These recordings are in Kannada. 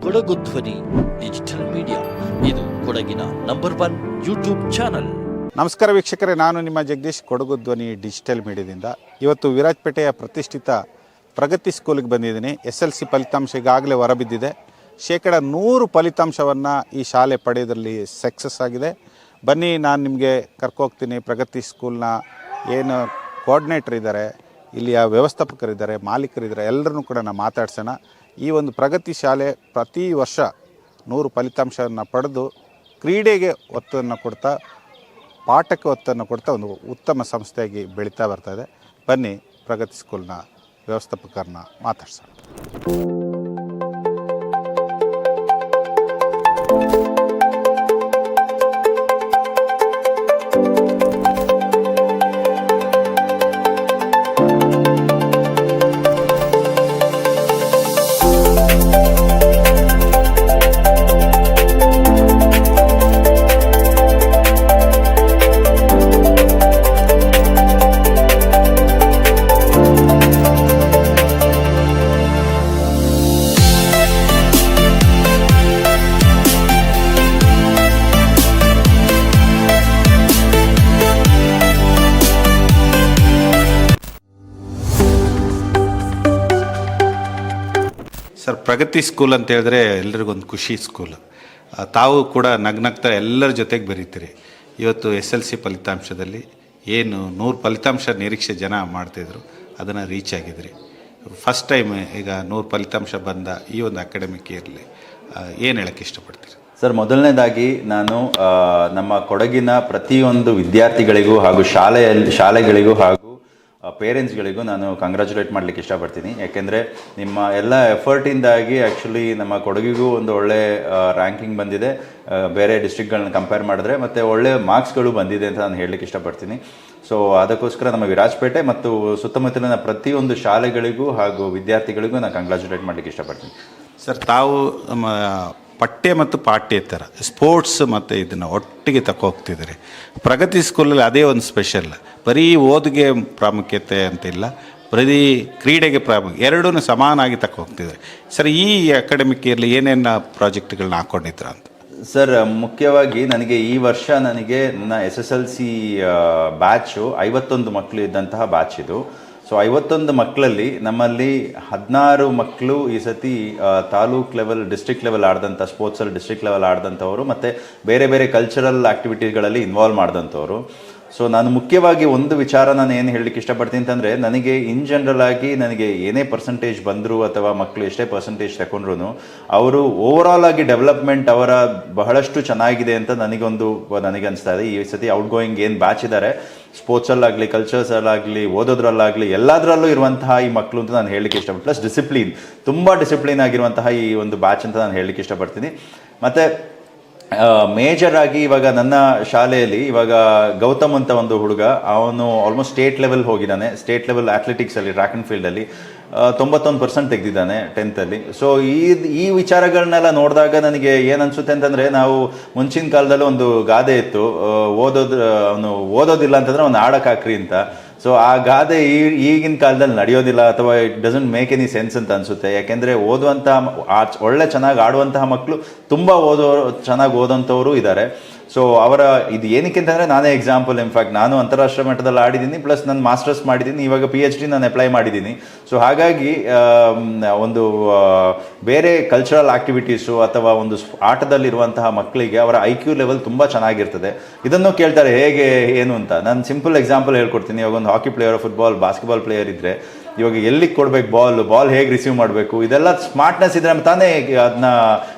ಕೊಡಗು ಧ್ವನಿ ಡಿಜಿಟಲ್ ಮೀಡಿಯಾ, ಇದು ಕೊಡಗಿನ ನಂಬರ್ 1 ಯೂಟ್ಯೂಬ್ ಚಾನಲ್. ನಮಸ್ಕಾರ ವೀಕ್ಷಕರೇ, ನಾನು ನಿಮ್ಮ ಜಗದೀಶ್, ಕೊಡಗು ಧ್ವನಿ ಡಿಜಿಟಲ್ ಮೀಡಿಯಾದಿಂದ. ಇವತ್ತು ವಿರಾಜಪೇಟೆಯ ಪ್ರತಿಷ್ಠಿತ ಪ್ರಗತಿ ಸ್ಕೂಲಿಗೆ ಬಂದಿದ್ದೀನಿ. SLC ಫಲಿತಾಂಶ ಈಗಾಗಲೇ ಹೊರಬಿದ್ದಿದೆ. 100% ಫಲಿತಾಂಶವನ್ನು ಈ ಶಾಲೆ ಪಡೆಯೋದ್ರಲ್ಲಿ ಸಕ್ಸಸ್ ಆಗಿದೆ. ಬನ್ನಿ, ನಾನು ನಿಮಗೆ ಕರ್ಕೋಗ್ತೀನಿ. ಪ್ರಗತಿ ಸ್ಕೂಲ್ನ ಏನು ಕೋಆರ್ಡಿನೇಟರ್ ಇದ್ದಾರೆ, ಇಲ್ಲಿಯ ವ್ಯವಸ್ಥಾಪಕರಿದ್ದಾರೆ, ಮಾಲೀಕರಿದ್ದಾರೆ, ಎಲ್ಲರನ್ನೂ ಕೂಡ ನಾನು ಮಾತಾಡ್ಸೋಣ. ಈ ಒಂದು ಪ್ರಗತಿ ಶಾಲೆ ಪ್ರತಿ ವರ್ಷ 100 ಫಲಿತಾಂಶವನ್ನು ಪಡೆದು ಕ್ರೀಡೆಗೆ ಒತ್ತನ್ನು ಕೊಡ್ತಾ, ಪಾಠಕ್ಕೆ ಒತ್ತನ್ನು ಕೊಡ್ತಾ ಒಂದು ಉತ್ತಮ ಸಂಸ್ಥೆಯಾಗಿ ಬೆಳೀತಾ ಬರ್ತಾಯಿದೆ. ಬನ್ನಿ, ಪ್ರಗತಿ ಸ್ಕೂಲ್ನ ವ್ಯವಸ್ಥಾಪಕರನ್ನ ಮಾತಾಡ್ಸೋಣ. ಸರ್, ಪ್ರಗತಿ ಸ್ಕೂಲ್ ಅಂತ ಹೇಳಿದ್ರೆ ಎಲ್ರಿಗೊಂದು ಖುಷಿ ಸ್ಕೂಲ್. ತಾವು ಕೂಡ ನಗ್ನಗ್ತಾ ಎಲ್ಲರ ಜೊತೆಗೆ ಬರೀತೀರಿ. ಇವತ್ತು SLC ಫಲಿತಾಂಶದಲ್ಲಿ ಏನು 100 ಫಲಿತಾಂಶ ನಿರೀಕ್ಷೆ ಜನ ಮಾಡ್ತಾಯಿದ್ರು, ಅದನ್ನು ರೀಚ್ ಆಗಿದ್ರಿ. ಫಸ್ಟ್ ಟೈಮ್ ಈಗ 100 ಫಲಿತಾಂಶ ಬಂದ ಈ ಒಂದು ಅಕಾಡೆಮಿಕ್ ಇಯರ್ಲಿ ಏನು ಹೇಳೋಕ್ಕೆ ಇಷ್ಟಪಡ್ತೀರಿ? ಸರ್, ಮೊದಲನೇದಾಗಿ ನಾನು ನಮ್ಮ ಕೊಡಗಿನ ಪ್ರತಿಯೊಂದು ವಿದ್ಯಾರ್ಥಿಗಳಿಗೂ ಹಾಗೂ ಶಾಲೆಗಳಿಗೂ ಹಾಗೂ ಪೇರೆಂಟ್ಸ್ಗಳಿಗೂ ನಾನು ಕಂಗ್ರ್ಯಾಚುಲೇಟ್ ಮಾಡಲಿಕ್ಕೆ ಇಷ್ಟಪಡ್ತೀನಿ. ಯಾಕೆಂದರೆ ನಿಮ್ಮ ಎಲ್ಲ ಎಫರ್ಟಿಂದಾಗಿ ಆ್ಯಕ್ಚುಲಿ ನಮ್ಮ ಕೊಡಗಿಗೂ ಒಂದು ಒಳ್ಳೆ ರ್ಯಾಂಕಿಂಗ್ ಬಂದಿದೆ ಬೇರೆ ಡಿಸ್ಟ್ರಿಕ್ಟ್ಗಳನ್ನ ಕಂಪೇರ್ ಮಾಡಿದ್ರೆ, ಮತ್ತು ಒಳ್ಳೆ ಮಾರ್ಕ್ಸ್ಗಳು ಬಂದಿದೆ ಅಂತ ನಾನು ಹೇಳಲಿಕ್ಕೆ ಇಷ್ಟಪಡ್ತೀನಿ. ಸೊ ಅದಕ್ಕೋಸ್ಕರ ನಮ್ಮ ವಿರಾಜಪೇಟೆ ಮತ್ತು ಸುತ್ತಮುತ್ತಲಿನ ಪ್ರತಿಯೊಂದು ಶಾಲೆಗಳಿಗೂ ಹಾಗೂ ವಿದ್ಯಾರ್ಥಿಗಳಿಗೂ ನಾನು ಕಂಗ್ರ್ಯಾಚುಲೇಟ್ ಮಾಡಲಿಕ್ಕೆ ಇಷ್ಟಪಡ್ತೀನಿ. ಸರ್, ತಾವು ನಮ್ಮ ಪಠ್ಯ ಮತ್ತು ಪಾಠ್ಯೇತರ ಸ್ಪೋರ್ಟ್ಸ್ ಮತ್ತು ಇದನ್ನು ಒಟ್ಟಿಗೆ ಹೋಗ್ತಿದ್ದೀರಿ. ಪ್ರಗತಿ ಸ್ಕೂಲಲ್ಲಿ ಅದೇ ಒಂದು ಸ್ಪೆಷಲ್. ಬರೀ ಓದಿಗೆ ಪ್ರಾಮುಖ್ಯತೆ ಅಂತಿಲ್ಲ, ಬರೀ ಕ್ರೀಡೆಗೆ ಪ್ರಾಮುಖ್ಯ, ಎರಡೂ ಸಮಾನಾಗಿ ಹೋಗ್ತಿದ್ದಾರೆ. ಸರ್, ಈ ಅಕಾಡೆಮಿಕ್ ಇಯರ್ಲಿ ಏನೇನು ಪ್ರಾಜೆಕ್ಟ್ಗಳನ್ನ ಹಾಕ್ಕೊಂಡಿದ್ರ ಅಂತ? ಸರ್, ಮುಖ್ಯವಾಗಿ ನನಗೆ ಈ ವರ್ಷ ನನ್ನ SSLC ಬ್ಯಾಚು 51 ಮಕ್ಕಳು ಇದ್ದಂತಹ ಬ್ಯಾಚ್ ಇದು. ಸೊ 51 ಮಕ್ಕಳಲ್ಲಿ ನಮ್ಮಲ್ಲಿ 16 ಮಕ್ಕಳು ಈ ಸತಿ ತಾಲೂಕ್ ಲೆವೆಲ್, ಡಿಸ್ಟ್ರಿಕ್ಟ್ ಲೆವೆಲ್ ಆಡಿದಂಥ ಸ್ಪೋರ್ಟ್ಸಲ್ಲಿ ಡಿಸ್ಟ್ರಿಕ್ಟ್ ಲೆವೆಲ್ ಆಡಿದಂಥವರು, ಮತ್ತು ಬೇರೆ ಬೇರೆ ಕಲ್ಚರಲ್ ಆ್ಯಕ್ಟಿವಿಟೀಸ್ಗಳಲ್ಲಿ ಇನ್ವಾಲ್ವ್ ಮಾಡಿದಂಥವ್ರು. ಸೊ ನಾನು ಮುಖ್ಯವಾಗಿ ಒಂದು ವಿಚಾರ ನಾನು ಏನು ಹೇಳಲಿಕ್ಕೆ ಇಷ್ಟಪಡ್ತೀನಿ ಅಂತಂದರೆ, ನನಗೆ ಇನ್ ಜನರಲ್ ಆಗಿ ನನಗೆ ಏನೇ ಪರ್ಸೆಂಟೇಜ್ ಬಂದರೂ ಅಥವಾ ಮಕ್ಕಳು ಎಷ್ಟೇ ಪರ್ಸೆಂಟೇಜ್ ತಗೊಂಡ್ರು ಅವರು ಓವರಾಲ್ ಆಗಿ ಡೆವಲಪ್ಮೆಂಟ್ ಅವರ ಬಹಳಷ್ಟು ಚೆನ್ನಾಗಿದೆ ಅಂತ ನನಗೆ ಅನಿಸ್ತಾ ಇದೆ. ಈ ಸತಿ ಔಟ್ ಗೋಯಿಂಗ್ ಏನು ಬ್ಯಾಚ್ ಇದ್ದಾರೆ, ಸ್ಪೋರ್ಟ್ಸಲ್ಲಾಗಲಿ, ಕಲ್ಚರ್ಸಲ್ಲಾಗಲಿ, ಓದೋದ್ರಲ್ಲಾಗಲಿ, ಎಲ್ಲದರಲ್ಲೂ ಇರುವಂತಹ ಈ ಮಕ್ಕಳು ಅಂತ ನಾನು ಹೇಳಲಿಕ್ಕೆ ಇಷ್ಟಪಡ್ತೀನಿ. ಪ್ಲಸ್ ಡಿಸಿಪ್ಲಿನ್, ತುಂಬ ಡಿಸಿಪ್ಲಿನ್ ಆಗಿರುವಂತಹ ಈ ಒಂದು ಬ್ಯಾಚ್ ಅಂತ ನಾನು ಹೇಳಲಿಕ್ಕೆ ಇಷ್ಟಪಡ್ತೀನಿ. ಮತ್ತು ಮೇಜರ್ ಆಗಿ ಇವಾಗ ನನ್ನ ಶಾಲೆಯಲ್ಲಿ ಇವಾಗ ಗೌತಮ್ ಅಂತ ಒಂದು ಹುಡುಗ, ಅವನು ಆಲ್ಮೋಸ್ಟ್ ಸ್ಟೇಟ್ ಲೆವೆಲ್ ಹೋಗಿದ್ದಾನೆ. ಸ್ಟೇಟ್ ಲೆವೆಲ್ ಅಥ್ಲೆಟಿಕ್ಸಲ್ಲಿ, ಟ್ರ್ಯಾಕ್ ಆ್ಯಂಡ್ ಫೀಲ್ಡಲ್ಲಿ 91% ತೆಗೆದಿದ್ದಾನೆ 10th. ಸೊ ಈ ವಿಚಾರಗಳನ್ನೆಲ್ಲ ನೋಡಿದಾಗ ನನಗೆ ಏನು ಅನಿಸುತ್ತೆ ಅಂತಂದರೆ, ನಾವು ಮುಂಚಿನ ಕಾಲದಲ್ಲಿ ಒಂದು ಗಾದೆ ಇತ್ತು, ಅವನು ಓದೋದಿಲ್ಲ ಅಂತಂದರೆ ಅವ್ನು ಆಡಕ್ಕೆ ಹಾಕ್ರಿ ಅಂತ. ಸೊ ಆ ಗಾದೆ ಈಗಿನ ಕಾಲದಲ್ಲಿ ನಡೆಯೋದಿಲ್ಲ, ಅಥವಾ it doesn't make any sense ಅಂತ ಅನಿಸುತ್ತೆ. ಯಾಕೆಂದರೆ ಒಳ್ಳೆ ಚೆನ್ನಾಗಿ ಆಡುವಂತಹ ಮಕ್ಕಳು ತುಂಬ ಚೆನ್ನಾಗಿ ಓದೋಂಥವರು ಇದ್ದಾರೆ. ಸೊ ಇದು ಏನಕ್ಕೆ ಅಂತಂದರೆ, ನಾನೇ ಎಕ್ಸಾಂಪಲ್. ಇನ್ಫ್ಯಾಕ್ಟ್ ನಾನು ಅಂತಾರಾಷ್ಟ್ರೀಯ ಮಟ್ಟದಲ್ಲಿ ಆಡಿದ್ದೀನಿ, ಪ್ಲಸ್ ನಾನು ಮಾಸ್ಟರ್ಸ್ ಮಾಡಿದ್ದೀನಿ, ಇವಾಗ PhD ನಾನು ಅಪ್ಲೈ ಮಾಡಿದ್ದೀನಿ. ಸೊ ಹಾಗಾಗಿ ಒಂದು ಬೇರೆ ಕಲ್ಚರಲ್ ಆ್ಯಕ್ಟಿವಿಟೀಸು ಅಥವಾ ಒಂದು ಆಟದಲ್ಲಿರುವಂತಹ ಮಕ್ಕಳಿಗೆ ಅವರ IQ ಲೆವೆಲ್ ತುಂಬ ಚೆನ್ನಾಗಿರ್ತದೆ. ಇದನ್ನು ಕೇಳ್ತಾರೆ ಹೇಗೆ ಏನು ಅಂತ. ನಾನು ಸಿಂಪಲ್ ಎಕ್ಸಾಂಪಲ್ ಹೇಳ್ಕೊಡ್ತೀನಿ. ಇವಾಗ ಒಂದು ಹಾಕಿ ಪ್ಲೇಯರ್, ಫುಟ್ಬಾಲ್, ಬಾಸ್ಕೆಟ್ಬಾಲ್ ಪ್ಲೇಯರ್ ಇದ್ದರೆ, ಇವಾಗ ಎಲ್ಲಿಗೆ ಕೊಡ್ಬೇಕು ಬಾಲ್ ಹೇಗೆ ರಿಸೀವ್ ಮಾಡಬೇಕು, ಇದೆಲ್ಲ ಸ್ಮಾರ್ಟ್ನೆಸ್ ಇದ್ರೆ ತಾನೇ ಅದನ್ನ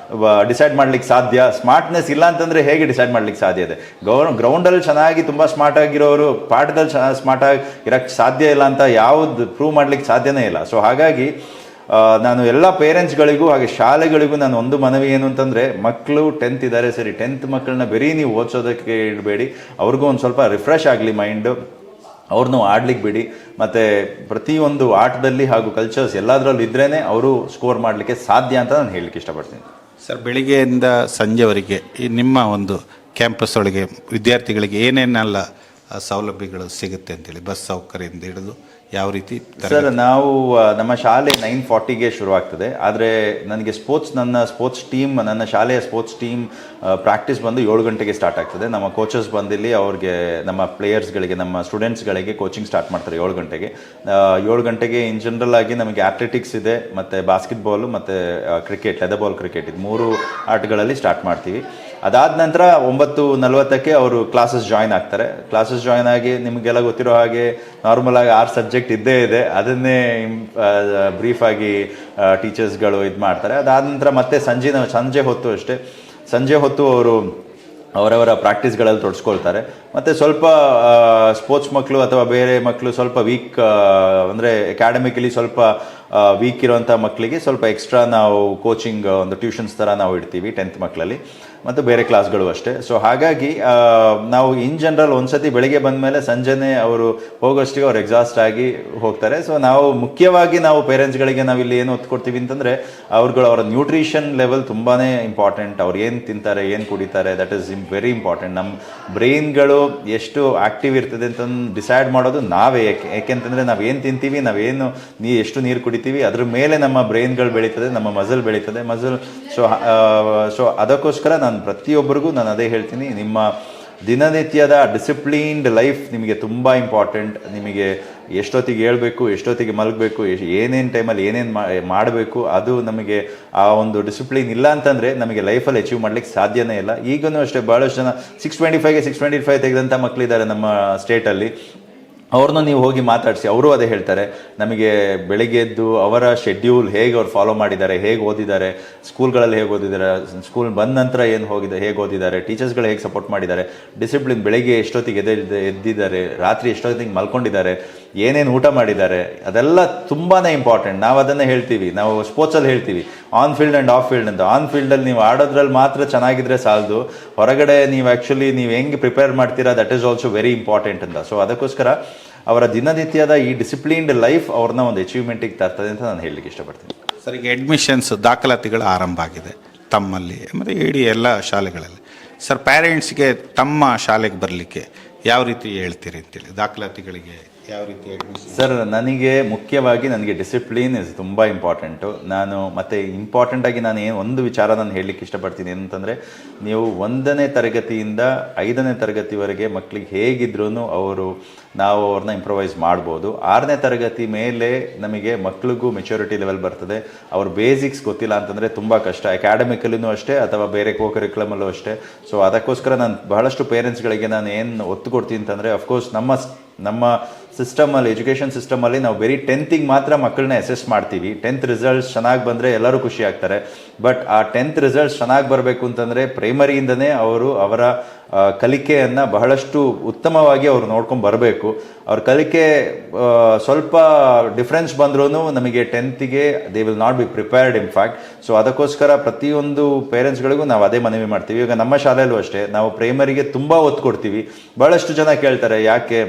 ಡಿಸೈಡ್ ಮಾಡ್ಲಿಕ್ಕೆ ಸಾಧ್ಯ. ಸ್ಮಾರ್ಟ್ನೆಸ್ ಇಲ್ಲ ಅಂತಂದರೆ ಹೇಗೆ ಡಿಸೈಡ್ ಮಾಡ್ಲಿಕ್ಕೆ ಸಾಧ್ಯ ಇದೆ? ಗ್ರೌಂಡಲ್ಲಿ ಚೆನ್ನಾಗಿ ತುಂಬ ಸ್ಮಾರ್ಟ್ ಆಗಿರೋರು ಪಾಠದಲ್ಲಿ ಸ್ಮಾರ್ಟ್ ಆಗಿ ಇರೋಕ್ಕೆ ಸಾಧ್ಯ ಇಲ್ಲ ಅಂತ ಯಾವುದು ಪ್ರೂವ್ ಮಾಡ್ಲಿಕ್ಕೆ ಸಾಧ್ಯನೇ ಇಲ್ಲ. ಸೊ ಹಾಗಾಗಿ ನಾನು ಎಲ್ಲ ಪೇರೆಂಟ್ಸ್ಗಳಿಗೂ ಹಾಗೆ ಶಾಲೆಗಳಿಗೂ ನಾನು ಒಂದು ಮನವಿ ಏನು ಅಂತಂದರೆ, ಮಕ್ಕಳು 10th ಇದ್ದಾರೆ ಸರಿ, 10th ಮಕ್ಕಳನ್ನ ಬರೀ ನೀವು ಓದಿಸೋದಕ್ಕೆ ಇಡಬೇಡಿ, ಅವ್ರಿಗೂ ಒಂದು ಸ್ವಲ್ಪ ರಿಫ್ರೆಶ್ ಆಗಲಿ ಮೈಂಡು, ಅವ್ರನ್ನೂ ಆಡ್ಲಿಕ್ಕೆ ಬಿಡಿ. ಮತ್ತು ಪ್ರತಿಯೊಂದು ಆಟದಲ್ಲಿ ಹಾಗೂ ಕಲ್ಚರ್ಸ್ ಎಲ್ಲದರಲ್ಲೂ ಇದ್ರೇ ಅವರು ಸ್ಕೋರ್ ಮಾಡಲಿಕ್ಕೆ ಸಾಧ್ಯ ಅಂತ ನಾನು ಹೇಳಲಿಕ್ಕೆ ಇಷ್ಟಪಡ್ತೀನಿ. ಸರ್, ಬೆಳಿಗ್ಗೆಯಿಂದ ಸಂಜೆವರೆಗೆ ಈ ನಿಮ್ಮ ಒಂದು ಕ್ಯಾಂಪಸ್ ಒಳಗೆ ವಿದ್ಯಾರ್ಥಿಗಳಿಗೆ ಏನೇನೆಲ್ಲ ಸೌಲಭ್ಯಗಳು ಸಿಗುತ್ತೆ ಅಂತೇಳಿ, ಬಸ್ ಸೌಕರ್ಯದಿಂದ ಹಿಡಿದು ಯಾವ ರೀತಿ ಸರ್ ನಾವು ನಮ್ಮ ಶಾಲೆ 9:40ಗೆ ಶುರುವಾಗ್ತದೆ. ಆದರೆ ನನಗೆ ನನ್ನ ಶಾಲೆಯ ಸ್ಪೋರ್ಟ್ಸ್ ಟೀಮ್ ಪ್ರಾಕ್ಟೀಸ್ ಬಂದು 7 ಗಂಟೆಗೆ ಸ್ಟಾರ್ಟ್ ಆಗ್ತದೆ. ನಮ್ಮ ಕೋಚಸ್ ಬಂದಿಲ್ಲಿ ಅವ್ರಿಗೆ ನಮ್ಮ ಪ್ಲೇಯರ್ಸ್ಗಳಿಗೆ ನಮ್ಮ ಸ್ಟೂಡೆಂಟ್ಸ್ಗಳಿಗೆ ಕೋಚಿಂಗ್ ಸ್ಟಾರ್ಟ್ ಮಾಡ್ತಾರೆ 7 ಗಂಟೆಗೆ. 7 ಗಂಟೆಗೆ ಇನ್ ಜನರಲ್ ಆಗಿ ನಮಗೆ ಅಥ್ಲೆಟಿಕ್ಸ್ ಇದೆ, ಮತ್ತು ಬಾಸ್ಕೆಟ್ಬಾಲು ಮತ್ತು ಕ್ರಿಕೆಟ್, ಲೆದರ್ ಬಾಲ್ ಕ್ರಿಕೆಟ್, ಇದು 3 ಆಟಗಳಲ್ಲಿ ಸ್ಟಾರ್ಟ್ ಮಾಡ್ತೀವಿ. ಅದಾದ ನಂತರ 9:40ಕ್ಕೆ ಅವರು ಕ್ಲಾಸಸ್ ಜಾಯ್ನ್ ಆಗ್ತಾರೆ. ಕ್ಲಾಸಸ್ ಜಾಯ್ನ್ ಆಗಿ ನಿಮಗೆಲ್ಲ ಗೊತ್ತಿರೋ ಹಾಗೆ ನಾರ್ಮಲ್ ಆಗಿ 6 ಸಬ್ಜೆಕ್ಟ್ ಇದ್ದೇ ಇದೆ, ಅದನ್ನೇ ಬ್ರೀಫಾಗಿ ಟೀಚರ್ಸ್ಗಳು ಇದು ಮಾಡ್ತಾರೆ. ಅದಾದ ನಂತರ ಮತ್ತೆ ಸಂಜೆ ಹೊತ್ತು ಅವರು ಅವರವರ ಪ್ರಾಕ್ಟೀಸ್ಗಳಲ್ಲಿ ತೊಡಸ್ಕೊಳ್ತಾರೆ. ಮತ್ತು ಸ್ವಲ್ಪ ಸ್ಪೋರ್ಟ್ಸ್ ಮಕ್ಕಳು ಅಥವಾ ಬೇರೆ ಮಕ್ಕಳು ಸ್ವಲ್ಪ ವೀಕ್ ಅಂದರೆ ಅಕಾಡೆಮಿಕಲಿ ಸ್ವಲ್ಪ ವೀಕ್ ಇರೋವಂಥ ಮಕ್ಕಳಿಗೆ ಸ್ವಲ್ಪ ಎಕ್ಸ್ಟ್ರಾ ನಾವು ಕೋಚಿಂಗ್ ಒಂದು ಟ್ಯೂಷನ್ಸ್ ಥರ ನಾವು ಇಡ್ತೀವಿ 10th ಮಕ್ಕಳಲ್ಲಿ, ಮತ್ತು ಬೇರೆ ಕ್ಲಾಸ್ಗಳು ಅಷ್ಟೇ. ಸೊ ಹಾಗಾಗಿ ನಾವು ಇನ್ ಜನರಲ್ ಒಂದ್ಸತಿ ಬೆಳಿಗ್ಗೆ ಬಂದ ಮೇಲೆ ಸಂಜೆನೇ ಅವರು ಹೋಗೋಷ್ಟಿಗೆ ಅವ್ರು ಎಕ್ಸಾಸ್ಟ್ ಆಗಿ ಹೋಗ್ತಾರೆ. ಸೊ ನಾವು ಮುಖ್ಯವಾಗಿ ನಾವು ಪೇರೆಂಟ್ಸ್ಗಳಿಗೆ ನಾವು ಇಲ್ಲಿ ಏನು ಒತ್ತು ಕೊಡ್ತೀವಿ ಅಂತಂದರೆ ಅವರ ನ್ಯೂಟ್ರಿಷನ್ ಲೆವೆಲ್ ತುಂಬಾ ಇಂಪಾರ್ಟೆಂಟ್. ಅವ್ರು ಏನು ತಿಂತಾರೆ, ಏನು ಕುಡಿತಾರೆ, ದಟ್ ಈಸ್ ವೆರಿ ಇಂಪಾರ್ಟೆಂಟ್. ನಮ್ಮ ಬ್ರೈನ್ಗಳು ಎಷ್ಟು ಆ್ಯಕ್ಟಿವ್ ಇರ್ತದೆ ಅಂತ ಡಿಸೈಡ್ ಮಾಡೋದು ನಾವೇ. ಯಾಕೆಂತಂದರೆ ನಾವು ಏನು ತಿಂತೀವಿ, ಎಷ್ಟು ನೀರು ಕುಡಿತೀವಿ, ಅದ್ರ ಮೇಲೆ ನಮ್ಮ ಬ್ರೈನ್ಗಳು ಬೆಳೀತದೆ, ನಮ್ಮ ಮಸಲ್ ಬೆಳೀತದೆ. ಸೊ ಅದಕ್ಕೋಸ್ಕರ ನಾನು ಪ್ರತಿಯೊಬ್ಬರಿಗೂ ನಾನು ಅದೇ ಹೇಳ್ತೀನಿ, ನಿಮ್ಮ ದಿನನಿತ್ಯದ ಡಿಸಿಪ್ಲೀನ್ಡ್ ಲೈಫ್ ನಿಮಗೆ ತುಂಬ ಇಂಪಾರ್ಟೆಂಟ್. ನಿಮಗೆ ಎಷ್ಟೊತ್ತಿಗೆ ಹೇಳ್ಬೇಕು, ಎಷ್ಟೊತ್ತಿಗೆ ಮಲಗಬೇಕು, ಏನೇನು ಟೈಮಲ್ಲಿ ಏನೇನು ಮಾಡಬೇಕು, ಅದು ನಮಗೆ ಆ ಒಂದು ಡಿಸಿಪ್ಲಿನ್ ಇಲ್ಲ ಅಂತಂದರೆ ನಮಗೆ ಲೈಫಲ್ಲಿ ಅಚೀವ್ ಮಾಡ್ಲಿಕ್ಕೆ ಸಾಧ್ಯನೇ ಇಲ್ಲ. ಈಗಲೂ ಅಷ್ಟೇ ಭಾಳಷ್ಟು ಜನ 625 ತೆಗೆದಂಥ ಮಕ್ಕಳಿದ್ದಾರೆ ನಮ್ಮ ಸ್ಟೇಟಲ್ಲಿ. ಅವ್ರನ್ನ ನೀವು ಹೋಗಿ ಮಾತಾಡಿಸಿ, ಅವರು ಅದೇ ಹೇಳ್ತಾರೆ. ನಮಗೆ ಬೆಳಿಗ್ಗೆ ಎದ್ದು ಅವರ ಶೆಡ್ಯೂಲ್ ಹೇಗೆ ಅವ್ರು ಫಾಲೋ ಮಾಡಿದ್ದಾರೆ, ಹೇಗೆ ಓದಿದ್ದಾರೆ, ಸ್ಕೂಲ್ಗಳಲ್ಲಿ ಹೇಗೆ ಓದಿದ್ದಾರೆ, ಸ್ಕೂಲ್ ಬಂದ ನಂತರ ಹೇಗೆ ಓದಿದ್ದಾರೆ, ಟೀಚರ್ಸ್ಗಳು ಹೇಗೆ ಸಪೋರ್ಟ್ ಮಾಡಿದ್ದಾರೆ, ಡಿಸಿಪ್ಲಿನ್, ಬೆಳಿಗ್ಗೆ ಎಷ್ಟೊತ್ತಿಗೆ ಎದ್ದಿದ್ದಾರೆ, ರಾತ್ರಿ ಎಷ್ಟೊತ್ತಿಗೆ ಮಲ್ಕೊಂಡಿದ್ದಾರೆ, ಏನೇನು ಊಟ ಮಾಡಿದ್ದಾರೆ, ಅದೆಲ್ಲ ತುಂಬಾ ಇಂಪಾರ್ಟೆಂಟ್. ನಾವು ಅದನ್ನೇ ಹೇಳ್ತೀವಿ, ನಾವು ಸ್ಪೋರ್ಟ್ಸಲ್ಲಿ ಹೇಳ್ತೀವಿ on field and of field ಅಂತ. ಆನ್ ಫೀಲ್ಡಲ್ಲಿ ನೀವು ಆಡೋದ್ರಲ್ಲಿ ಮಾತ್ರ ಚೆನ್ನಾಗಿದ್ರೆ ಸಾಲದು, ಹೊರಗಡೆ ನೀವು ಹೆಂಗೆ ಪ್ರಿಪೇರ್ ಮಾಡ್ತೀರಾ, that is also very important ಅಂತ. ಸೊ ಅದಕ್ಕೋಸ್ಕರ ಅವರ ದಿನನಿತ್ಯದ ಈ ಡಿಸಿಪ್ಲಿನ್ಡ್ ಲೈಫ್ ಅವ್ರನ್ನ ಒಂದು ಅಚೀವ್ಮೆಂಟಿಗೆ ತರ್ತದೆ ಅಂತ ನಾನು ಹೇಳಲಿಕ್ಕೆ ಇಷ್ಟಪಡ್ತೀನಿ. ಸರ್, ಈಗ ಅಡ್ಮಿಷನ್ಸ್ ದಾಖಲಾತಿಗಳು ಆರಂಭ ಆಗಿದೆ ತಮ್ಮಲ್ಲಿ ಮತ್ತು ಇಡೀ ಎಲ್ಲ ಶಾಲೆಗಳಲ್ಲಿ. ಸರ್, ಪ್ಯಾರೆಂಟ್ಸ್ಗೆ ತಮ್ಮ ಶಾಲೆಗೆ ಬರಲಿಕ್ಕೆ ಯಾವ ರೀತಿ ಹೇಳ್ತೀರಿ ಅಂತೇಳಿ, ದಾಖಲಾತಿಗಳಿಗೆ ಯಾವ ರೀತಿ ಅಡ್ಮಿಷನ್? ಸರ್, ಮುಖ್ಯವಾಗಿ ನನಗೆ ಡಿಸಿಪ್ಲಿನ್ ಇಸ್ ತುಂಬ ಇಂಪಾರ್ಟೆಂಟು. ಮತ್ತು ಇಂಪಾರ್ಟೆಂಟಾಗಿ ನಾನು ಒಂದು ವಿಚಾರ ನಾನು ಹೇಳಲಿಕ್ಕೆ ಇಷ್ಟಪಡ್ತೀನಿ ಏನಂತಂದರೆ, ನೀವು 1ನೇ ತರಗತಿಯಿಂದ 5ನೇ ತರಗತಿವರೆಗೆ ಮಕ್ಕಳಿಗೆ ಹೇಗಿದ್ರೂ ನಾವು ಅವ್ರನ್ನ ಇಂಪ್ರೊವೈಸ್ ಮಾಡ್ಬೋದು. 6ನೇ ತರಗತಿ ಮೇಲೆ ನಮಗೆ ಮಕ್ಕಳಿಗೂ ಮೆಚುರಿಟಿ ಲೆವೆಲ್ ಬರ್ತದೆ. ಅವ್ರ ಬೇಸಿಕ್ಸ್ ಗೊತ್ತಿಲ್ಲ ಅಂತಂದರೆ ತುಂಬ ಕಷ್ಟ, ಅಕಾಡೆಮಿಕಲ್ಲೂ ಅಷ್ಟೇ ಅಥವಾ ಬೇರೆ ಕರಿಕ್ಯುಲಮಲ್ಲೂ ಅಷ್ಟೇ. ಸೊ ಅದಕ್ಕೋಸ್ಕರ ನಾನು ಬಹಳಷ್ಟು ಪೇರೆಂಟ್ಸ್ಗಳಿಗೆ ನಾನು ಏನು ಒತ್ತು ಕೊಡ್ತೀನಿ ಅಂತಂದರೆ, ಅಫ್ಕೋರ್ಸ್ ನಮ್ಮ ಸಿಸ್ಟಮಲ್ಲಿ, ಎಜುಕೇಷನ್ ಸಿಸ್ಟಮಲ್ಲಿ ನಾವು ಬರೀ 10th ಮಾತ್ರ ಮಕ್ಕಳನ್ನ ಅಸೆಸ್ ಮಾಡ್ತೀವಿ. 10th ರಿಸಲ್ಟ್ಸ್ ಚೆನ್ನಾಗಿ ಬಂದರೆ ಎಲ್ಲರೂ ಖುಷಿ ಆಗ್ತಾರೆ. ಬಟ್ ಆ 10th ರಿಸಲ್ಟ್ಸ್ ಚೆನ್ನಾಗಿ ಬರಬೇಕು ಅಂತಂದರೆ ಪ್ರೈಮರಿಯಿಂದನೇ ಅವರ ಕಲಿಕೆಯನ್ನು ಬಹಳಷ್ಟು ಉತ್ತಮವಾಗಿ ಅವರು ನೋಡ್ಕೊಂಡು ಬರಬೇಕು. ಅವ್ರ ಕಲಿಕೆ ಸ್ವಲ್ಪ ಡಿಫ್ರೆನ್ಸ್ ಬಂದ್ರೂ ನಮಗೆ 10th they will not be prepared in fact. So ಅದಕ್ಕೋಸ್ಕರ ಪ್ರತಿಯೊಂದು ಪೇರೆಂಟ್ಸ್ಗಳಿಗೂ ನಾವು ಅದೇ ಮನವಿ ಮಾಡ್ತೀವಿ. ಈಗ ನಮ್ಮ ಶಾಲೆಯಲ್ಲೂ ಅಷ್ಟೇ ನಾವು ಪ್ರೈಮರಿಗೆ ತುಂಬ ಒತ್ತು ಕೊಡ್ತೀವಿ. ಬಹಳಷ್ಟು ಜನ ಕೇಳ್ತಾರೆ, ಯಾಕೆ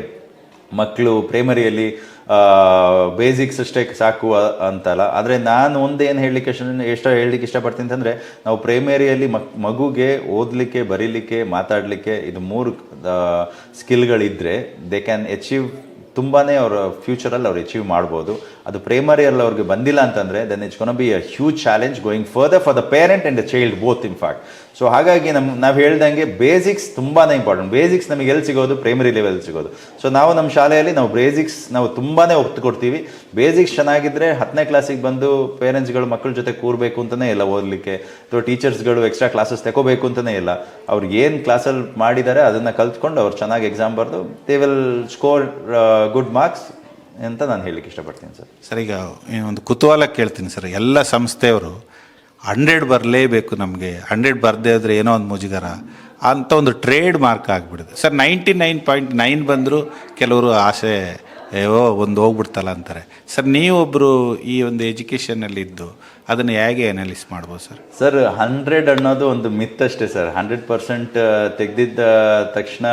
ಮಕ್ಕಳು ಪ್ರೈಮರಿಯಲ್ಲಿ ಬೇಸಿಕ್ಸ್ ಅಷ್ಟೇ ಸಾಕು ಅಂತಲ್ಲ. ಆದರೆ ನಾನು ಒಂದೇನು ಹೇಳಲಿಕ್ಕೆ ಇಷ್ಟಪಡ್ತೀನಿ ಅಂತಂದರೆ, ನಾವು ಪ್ರೈಮರಿಯಲ್ಲಿ ಮಗುಗೆ ಓದಲಿಕ್ಕೆ, ಬರೀಲಿಕ್ಕೆ, ಮಾತಾಡಲಿಕ್ಕೆ ಇದು 3 ಸ್ಕಿಲ್ಗಳಿದ್ದರೆ ದೇ ಕ್ಯಾನ್ ಅಚೀವ್ ತುಂಬಾ ಅವರ ಫ್ಯೂಚರಲ್ಲಿ ಅವ್ರು ಅಚೀವ್ ಮಾಡ್ಬೋದು. ಅದು ಪ್ರೈಮರಿಯಲ್ಲಿ ಅವ್ರಿಗೆ ಬಂದಿಲ್ಲ ಅಂತಂದರೆ then it's gonna be a huge challenge going further for the parent and the child both in fact. So ಹಾಗಾಗಿ ನಾವು ಹೇಳ್ದಂಗೆ ಬೇಸಿಕ್ಸ್ ತುಂಬಾ ಇಂಪಾರ್ಟೆಂಟ್. ಬೇಸಿಕ್ಸ್ ನಮಗೆ ಎಲ್ಲಿ ಸಿಗೋದು? ಪ್ರೈಮರಿ ಲೆವೆಲ್ ಸಿಗೋದು. ಸೊ ನಮ್ಮ ಶಾಲೆಯಲ್ಲಿ ಬೇಸಿಕ್ಸ್ ತುಂಬಾ ಒತ್ತು ಕೊಡ್ತೀವಿ. ಬೇಸಿಕ್ಸ್ ಚೆನ್ನಾಗಿದ್ದರೆ 10ನೇ ಕ್ಲಾಸಿಗೆ ಬಂದು ಪೇರೆಂಟ್ಸ್ಗಳು ಮಕ್ಕಳ ಜೊತೆ ಕೂರಬೇಕು ಅಂತಲೇ ಇಲ್ಲ ಓದಲಿಕ್ಕೆ, ಅಥವಾ ಟೀಚರ್ಸ್ಗಳು ಎಕ್ಸ್ಟ್ರಾ ಕ್ಲಾಸಸ್ ತಗೋಬೇಕು ಅಂತಲೇ ಇಲ್ಲ. ಅವ್ರಿಗೆ ಏನು ಕ್ಲಾಸಲ್ಲಿ ಮಾಡಿದ್ದಾರೆ ಅದನ್ನು ಕಲ್ತ್ಕೊಂಡು ಅವ್ರು ಚೆನ್ನಾಗಿ ಎಕ್ಸಾಮ್ ಬರೆದು they will score good marks ಅಂತ ನಾನು ಹೇಳಲಿಕ್ಕೆ ಇಷ್ಟಪಡ್ತೀನಿ ಸರ್. ಸರ್, ಈಗ ಒಂದು ಕುತೂಹಲ ಕೇಳ್ತೀನಿ ಸರ್. ಎಲ್ಲ ಸಂಸ್ಥೆಯವರು 100 ಬರಲೇಬೇಕು, ನಮಗೆ 100 ಬರದೇ ಇದ್ರೆ ಏನೋ ಒಂದು ಮುಜುಗರ ಅಂತ ಒಂದು ಟ್ರೇಡ್ ಮಾರ್ಕ್ ಆಗಿಬಿಡುತ್ತೆ ಸರ್. 99.9 ಬಂದರೂ ಕೆಲವರು ಆಸೆ ಒಂದು ಹೋಗ್ಬಿಡ್ತಲ್ಲ ಅಂತಾರೆ ಸರ್. ನೀವೊಬ್ಬರು ಈ ಒಂದು ಎಜುಕೇಷನಲ್ಲಿ ಇದ್ದು ಅದನ್ನು ಹೇಗೆ ಅನಾಲಿಸ್ ಮಾಡ್ಬೋದು ಸರ್? ಸರ್, 100 ಅನ್ನೋದು ಒಂದು ಮಿತ್ ಅಷ್ಟೇ ಸರ್. 100% ತೆಗೆದಿದ್ದ ತಕ್ಷಣ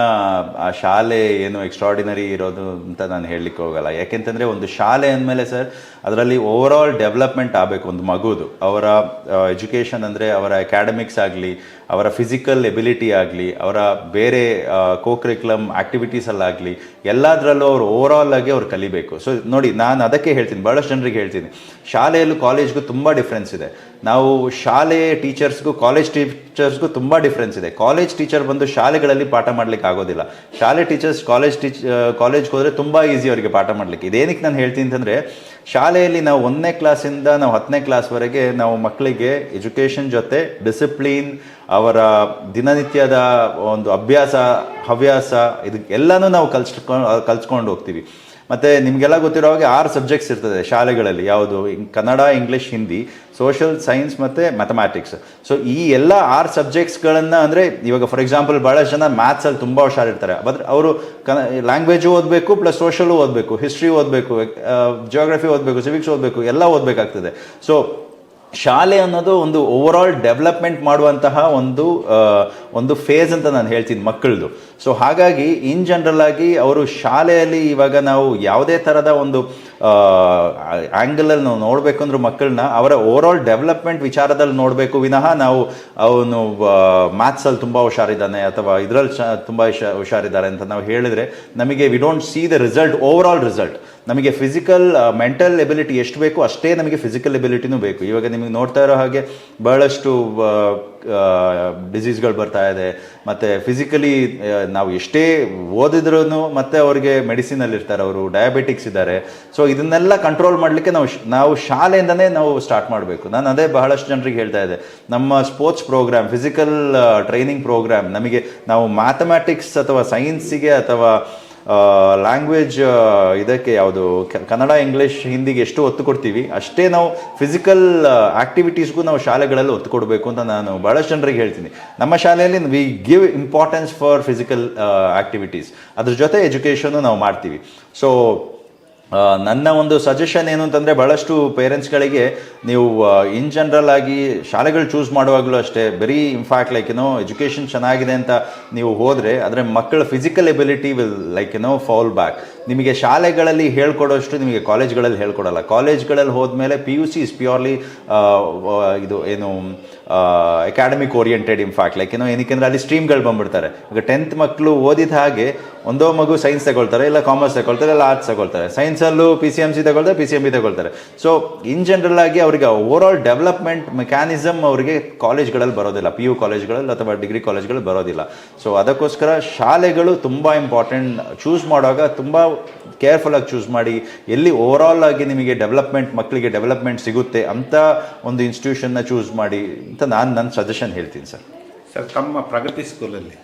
ಆ ಶಾಲೆ ಏನು ಎಕ್ಸ್ಟ್ರಾರ್ಡಿನರಿ ಇರೋದು ಅಂತ ನಾನು ಹೇಳಲಿಕ್ಕೆ ಹೋಗಲ್ಲ. ಯಾಕೆಂತಂದರೆ ಒಂದು ಶಾಲೆ ಅಂದಮೇಲೆ ಸರ್ ಅದರಲ್ಲಿ ಓವರ್ ಆಲ್ ಡೆವಲಪ್ಮೆಂಟ್ ಆಗಬೇಕು ಒಂದು ಮಗುದು. ಅವರ ಎಜುಕೇಷನ್ ಅಂದರೆ ಅವರ ಅಕಾಡೆಮಿಕ್ಸ್ ಆಗಲಿ, ಅವರ ಫಿಸಿಕಲ್ ಎಬಿಲಿಟಿ ಆಗಲಿ, ಅವರ ಬೇರೆ ಕೋಕರಿಕ್ಯುಲಮ್ ಆ್ಯಕ್ಟಿವಿಟೀಸಲ್ಲಾಗಲಿ ಎಲ್ಲದರಲ್ಲೂ ಅವರು ಓವರ್ ಆಲ್ ಆಗಿ ಅವ್ರು ಕಲಿಬೇಕು. ಸೊ ನೋಡಿ, ನಾನು ಅದಕ್ಕೆ ಹೇಳ್ತೀನಿ, ಭಾಳಷ್ಟು ಜನರಿಗೆ ಹೇಳ್ತೀನಿ, ಶಾಲೆಯಲ್ಲೂ ಕಾಲೇಜ್ಗೂ ತುಂಬ ಡಿಫ್ರೆನ್ಸ್ ಇದೆ. ನಾವು ಶಾಲೆ ಟೀಚರ್ಸ್ಗೂ ಕಾಲೇಜ್ ಟೀಚರ್ಸ್ಗೂ ತುಂಬ ಡಿಫ್ರೆನ್ಸ್ ಇದೆ. ಕಾಲೇಜ್ ಟೀಚರ್ ಬಂದು ಶಾಲೆಗಳಲ್ಲಿ ಪಾಠ ಮಾಡಲಿಕ್ಕೆ ಆಗೋದಿಲ್ಲ. ಶಾಲೆ ಟೀಚರ್ಸ್ ಕಾಲೇಜ್ಗೆ ಹೋದರೆ ತುಂಬ ಈಸಿ ಅವರಿಗೆ ಪಾಠ ಮಾಡಲಿಕ್ಕೆ. ಇದೇನಕ್ಕೆ ನಾನು ಹೇಳ್ತೀನಿ ಅಂತಂದರೆ, ಶಾಲೆಯಲ್ಲಿ ನಾವು 1ನೇ ಕ್ಲಾಸಿಂದ ನಾವು 10ನೇ ಕ್ಲಾಸ್ವರೆಗೆ ನಾವು ಮಕ್ಕಳಿಗೆ ಎಜುಕೇಷನ್ ಜೊತೆ ಡಿಸಿಪ್ಲಿನ್, ಅವರ ದಿನನಿತ್ಯದ ಒಂದು ಅಭ್ಯಾಸ ಹವ್ಯಾಸ ಇದಕ್ಕೆಲ್ಲನೂ ನಾವು ಕಲ್ಸ್ಕೊಂಡು ಹೋಗ್ತೀವಿ. ಮತ್ತು ನಿಮಗೆಲ್ಲ ಗೊತ್ತಿರೋ ಹಾಗೆ 6 ಸಬ್ಜೆಕ್ಟ್ಸ್ ಇರ್ತದೆ ಶಾಲೆಗಳಲ್ಲಿ. ಯಾವುದು? Kannada, English, Hindi, social, science ಮತ್ತು ಮ್ಯಾಥಮ್ಯಾಟಿಕ್ಸ್. ಸೊ ಈ ಎಲ್ಲ 6 ಸಬ್ಜೆಕ್ಟ್ಸ್ಗಳನ್ನು ಅಂದರೆ ಇವಾಗ ಫಾರ್ ಎಕ್ಸಾಂಪಲ್ ಭಾಳಷ್ಟು ಜನ ಮ್ಯಾಥ್ಸಲ್ಲಿ ತುಂಬ ಹುಷಾರಿರ್ತಾರೆ. ಬಟ್ ಅವರು ಲ್ಯಾಂಗ್ವೇಜು ಓದಬೇಕು, ಪ್ಲಸ್ ಸೋಷಲು ಓದಬೇಕು, ಹಿಸ್ಟ್ರಿ ಓದಬೇಕು, ಜಿಯೋಗ್ರಫಿ ಓದಬೇಕು, ಸಿವಿಕ್ಸ್ ಓದಬೇಕು, ಎಲ್ಲ ಓದಬೇಕಾಗ್ತದೆ. ಸೊ ಶಾಲೆ ಅನ್ನೋದು ಒಂದು ಓವರ್ ಆಲ್ ಡೆವಲಪ್ಮೆಂಟ್ ಮಾಡುವಂತಹ ಒಂದು ಫೇಸ್ ಅಂತ ನಾನು ಹೇಳ್ತೀನಿ ಮಕ್ಕಳದು. ಸೊ ಹಾಗಾಗಿ ಇನ್ ಜನರಲ್ ಆಗಿ ಅವರು ಶಾಲೆಯಲ್ಲಿ ಇವಾಗ ನಾವು ಯಾವುದೇ ಥರದ ಒಂದು ಆ್ಯಂಗಲಲ್ಲಿ ನಾವು ನೋಡಬೇಕು ಅಂದ್ರೆ ಮಕ್ಕಳನ್ನ ಅವರ ಓವರ್ ಆಲ್ ಡೆವಲಪ್ಮೆಂಟ್ ವಿಚಾರದಲ್ಲಿ ನೋಡಬೇಕು ವಿನಃ ನಾವು ಅವನು ಮ್ಯಾಥ್ಸಲ್ಲಿ ತುಂಬ ಹುಷಾರಿದ್ದಾನೆ ಅಥವಾ ಇದರಲ್ಲಿ ತುಂಬ ಹುಷಾರಿದ್ದಾರೆ ಅಂತ ನಾವು ಹೇಳಿದರೆ ನಮಗೆ we don't see the result, over all result. ನಮಗೆ ಫಿಸಿಕಲ್ ಮೆಂಟಲ್ ಎಬಿಲಿಟಿ ಎಷ್ಟು ಬೇಕು ಅಷ್ಟೇ ನಮಗೆ ಫಿಸಿಕಲ್ ಎಬಿಲಿಟಿನೂ ಬೇಕು. ಇವಾಗ ನಿಮಗೆ ನೋಡ್ತಾ ಇರೋ ಹಾಗೆ ಬಹಳಷ್ಟು ಡಿಸೀಸ್ಗಳು ಬರ್ತಾ ಇದೆ. ಮತ್ತು ಫಿಸಿಕಲಿ ನಾವು ಎಷ್ಟೇ ಓದಿದ್ರೂ ಮತ್ತು ಅವ್ರಿಗೆ ಮೆಡಿಸಿನಲ್ಲಿ ಇರ್ತಾರೆ, ಅವರು ಡಯಾಬಿಟಿಕ್ಸ್ ಇದ್ದಾರೆ. ಸೊ ಇದನ್ನೆಲ್ಲ ಕಂಟ್ರೋಲ್ ಮಾಡಲಿಕ್ಕೆ ನಾವು ಶಾಲೆಯಿಂದನೇ ನಾವು ಸ್ಟಾರ್ಟ್ ಮಾಡಬೇಕು. ನಾನು ಅದೇ ಬಹಳಷ್ಟು ಜನರಿಗೆ ಹೇಳ್ತಾ ಇದ್ದೆ, ನಮ್ಮ sports program, physical training program, ನಮಗೆ ನಾವು ಮ್ಯಾಥಮ್ಯಾಟಿಕ್ಸ್ ಅಥವಾ ಸೈನ್ಸಿಗೆ ಅಥವಾ ಲ್ಯಾಂಗ್ವೇಜ್ ಇದಕ್ಕೆ ಯಾವುದು ಕನ್ನಡ, ಇಂಗ್ಲೀಷ್, ಹಿಂದಿಗೆ ಎಷ್ಟು ಒತ್ತು ಕೊಡ್ತೀವಿ ಅಷ್ಟೇ ನಾವು ಫಿಸಿಕಲ್ ಆ್ಯಕ್ಟಿವಿಟೀಸ್ಗೂ ನಾವು ಶಾಲೆಗಳಲ್ಲಿ ಒತ್ತು ಕೊಡಬೇಕು ಅಂತ ನಾನು ಭಾಳಷ್ಟು ಜನರಿಗೆ ಹೇಳ್ತೀನಿ. ನಮ್ಮ ಶಾಲೆಯಲ್ಲಿ we give importance for physical activities, ಅದ್ರ ಜೊತೆ ಎಜುಕೇಷನ್ನು ನಾವು ಮಾಡ್ತೀವಿ. ಸೊ ನನ್ನ ಒಂದು ಸಜೆಷನ್ ಏನು ಅಂತಂದರೆ, ಭಾಳಷ್ಟು ಪೇರೆಂಟ್ಸ್ಗಳಿಗೆ ನೀವು ಇನ್ ಜನರಲ್ ಆಗಿ ಶಾಲೆಗಳು ಚೂಸ್ ಮಾಡುವಾಗಲೂ ಅಷ್ಟೇ ಬರೀ ಇನ್ಫ್ಯಾಕ್ಟ್ ಎಜುಕೇಷನ್ ಚೆನ್ನಾಗಿದೆ ಅಂತ ನೀವು ಹೋದರೆ ಆದರೆ ಮಕ್ಕಳ physical ability will fall back. ನಿಮಗೆ ಶಾಲೆಗಳಲ್ಲಿ ಹೇಳ್ಕೊಡೋಷ್ಟು ನಿಮಗೆ ಕಾಲೇಜ್ಗಳಲ್ಲಿ ಹೇಳ್ಕೊಡಲ್ಲ. ಕಾಲೇಜ್ಗಳಲ್ಲಿ ಹೋದ್ಮೇಲೆ PUC ಇಸ್ ಪ್ಯೂರ್ಲಿ ಇದು ಏನು ಅಕಾಡೆಮಿಕ್ ಓರಿಯೆಂಟೆಡ್. ಇನ್ಫ್ಯಾಕ್ಟ್ ಏನಕ್ಕೆ ಅಲ್ಲಿ ಸ್ಟ್ರೀಮ್ಗಳು ಬಂದ್ಬಿಡ್ತಾರೆ. ಈಗ 10th ಮಕ್ಕಳು ಓದಿದ ಹಾಗೆ ಒಂದೋ ಮಗು ಸೈನ್ಸ್ ತಗೊಳ್ತಾರೆ, ಇಲ್ಲ ಕಾಮರ್ಸ್ ತಗೊಳ್ತಾರೆ, ಇಲ್ಲ ಆರ್ಟ್ಸ್ ತಗೊಳ್ತಾರೆ. ಸೈನ್ಸಲ್ಲೂ PCMC ತಗೊಳ್ತಾರೆ, PCMB ತಗೊಳ್ತಾರೆ. ಸೊ ಇನ್ ಜನರಲ್ ಆಗಿ ಅವರಿಗೆ ಓವರ್ ಆಲ್ ಡೆವಲಪ್ಮೆಂಟ್ ಮೆಕ್ಯಾನಿಸಮ್ ಅವರಿಗೆ ಕಾಲೇಜ್ಗಳಲ್ಲಿ ಬರೋದಿಲ್ಲ, PU ಕಾಲೇಜ್ಗಳಲ್ಲಿ ಅಥವಾ ಡಿಗ್ರಿ ಕಾಲೇಜ್ಗಳಲ್ಲಿ ಬರೋದಿಲ್ಲ. ಸೊ ಅದಕ್ಕೋಸ್ಕರ ಶಾಲೆಗಳು ತುಂಬ ಇಂಪಾರ್ಟೆಂಟ್. ಚೂಸ್ ಮಾಡುವಾಗ ತುಂಬ ಕೇರ್ಫುಲ್ಲಾಗಿ ಚೂಸ್ ಮಾಡಿ, ಎಲ್ಲಿ ಓವರ್ ಆಲ್ ಆಗಿ ನಿಮಗೆ ಡೆವಲಪ್ಮೆಂಟ್, ಮಕ್ಕಳಿಗೆ ಡೆವಲಪ್ಮೆಂಟ್ ಸಿಗುತ್ತೆ ಅಂತ ಒಂದು ಇನ್ಸ್ಟಿಟ್ಯೂಷನ್ನ ಚೂಸ್ ಮಾಡಿ ಅಂತ ನನ್ನ ಸಜೆಷನ್ ಹೇಳ್ತೀನಿ ಸರ್. ತಮ್ಮ ಪ್ರಗತಿ ಸ್ಕೂಲಲ್ಲಿ